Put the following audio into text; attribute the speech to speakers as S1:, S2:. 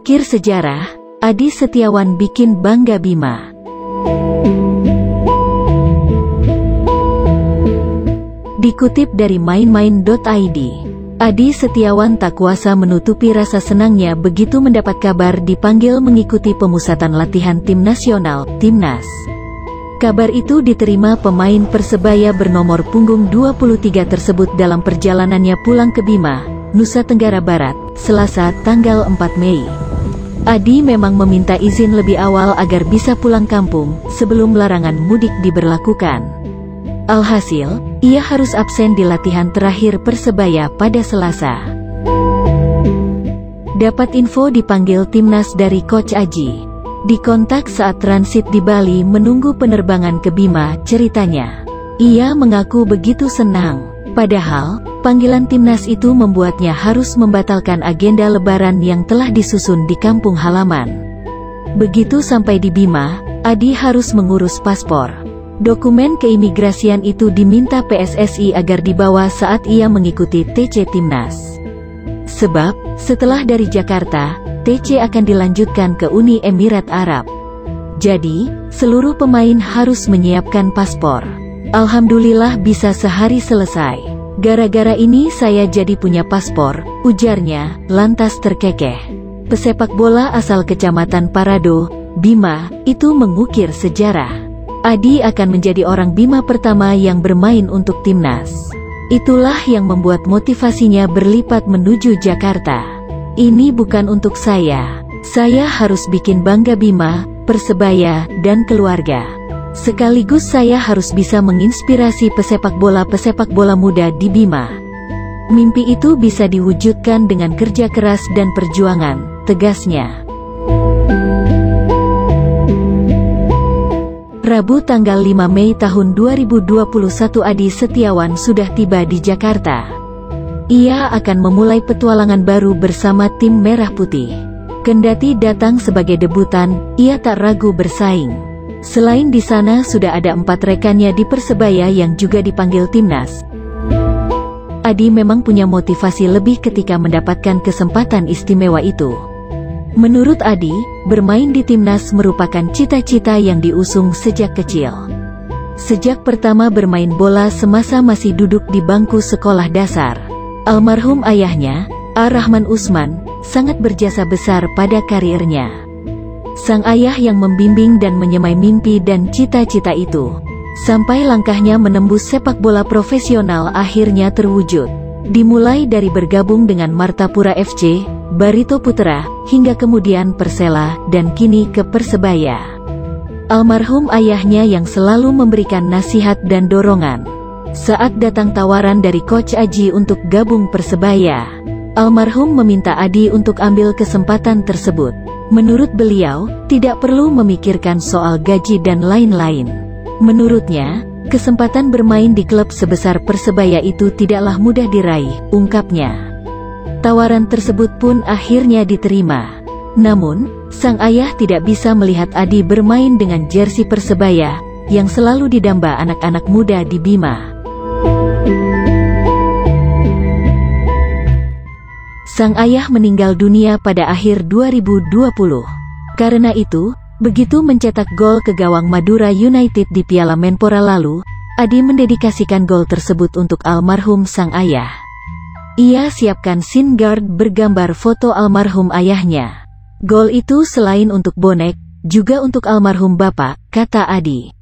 S1: Mengukir sejarah, Adi Setiawan bikin bangga Bima. Dikutip dari mainmain.id, Adi Setiawan tak kuasa menutupi rasa senangnya begitu mendapat kabar dipanggil mengikuti pemusatan latihan tim nasional, Timnas. Kabar itu diterima pemain Persebaya bernomor punggung 23 tersebut dalam perjalanannya pulang ke Bima, Nusa Tenggara Barat, Selasa tanggal 4 Mei. Adi memang meminta izin lebih awal agar bisa pulang kampung sebelum larangan mudik diberlakukan. Alhasil, ia harus absen di latihan terakhir Persebaya pada Selasa. Dapat info dipanggil Timnas dari Coach Aji. Dikontak saat transit di Bali menunggu penerbangan ke Bima, ceritanya. Ia mengaku begitu senang. Padahal, panggilan Timnas itu membuatnya harus membatalkan agenda lebaran yang telah disusun di kampung halaman. Begitu sampai di Bima, Adi harus mengurus paspor. Dokumen keimigrasian itu diminta PSSI agar dibawa saat ia mengikuti TC Timnas. Sebab, setelah dari Jakarta, TC akan dilanjutkan ke Uni Emirat Arab. Jadi, seluruh pemain harus menyiapkan paspor. Alhamdulillah bisa sehari selesai. Gara-gara ini saya jadi punya paspor, ujarnya, lantas terkekeh. Pesepak bola asal Kecamatan Parado, Bima, itu mengukir sejarah. Adi akan menjadi orang Bima pertama yang bermain untuk Timnas. Itulah yang membuat motivasinya berlipat menuju Jakarta. Ini bukan untuk saya harus bikin bangga Bima, Persebaya, dan keluarga. Sekaligus saya harus bisa menginspirasi pesepak bola muda di Bima. Mimpi itu bisa diwujudkan dengan kerja keras dan perjuangan, tegasnya. Rabu tanggal 5 Mei tahun 2021 Adi Setiawan sudah tiba di Jakarta. Ia akan memulai petualangan baru bersama tim Merah Putih. Kendati datang sebagai debutan, ia tak ragu bersaing. Selain di sana sudah ada 4 rekannya di Persebaya yang juga dipanggil Timnas. Adi memang punya motivasi lebih ketika mendapatkan kesempatan istimewa itu. Menurut Adi, bermain di Timnas merupakan cita-cita yang diusung sejak kecil. Sejak pertama bermain bola semasa masih duduk di bangku sekolah dasar, almarhum ayahnya, Rahman Usman, sangat berjasa besar pada karirnya. Sang ayah yang membimbing dan menyemai mimpi dan cita-cita itu, sampai langkahnya menembus sepak bola profesional akhirnya terwujud. Dimulai dari bergabung dengan Martapura FC, Barito Putra, hingga kemudian Persela, dan kini ke Persebaya. Almarhum ayahnya yang selalu memberikan nasihat dan dorongan. Saat datang tawaran dari Coach Aji untuk gabung Persebaya, almarhum meminta Adi untuk ambil kesempatan tersebut. Menurut beliau, tidak perlu memikirkan soal gaji dan lain-lain. Menurutnya, kesempatan bermain di klub sebesar Persebaya itu tidaklah mudah diraih, ungkapnya. Tawaran tersebut pun akhirnya diterima. Namun, sang ayah tidak bisa melihat Adi bermain dengan jersey Persebaya, yang selalu didamba anak-anak muda di Bima. Sang ayah meninggal dunia pada akhir 2020. Karena itu, begitu mencetak gol ke gawang Madura United di Piala Menpora lalu, Adi mendedikasikan gol tersebut untuk almarhum sang ayah. Ia siapkan scene guard bergambar foto almarhum ayahnya. Gol itu selain untuk bonek, juga untuk almarhum bapak, kata Adi.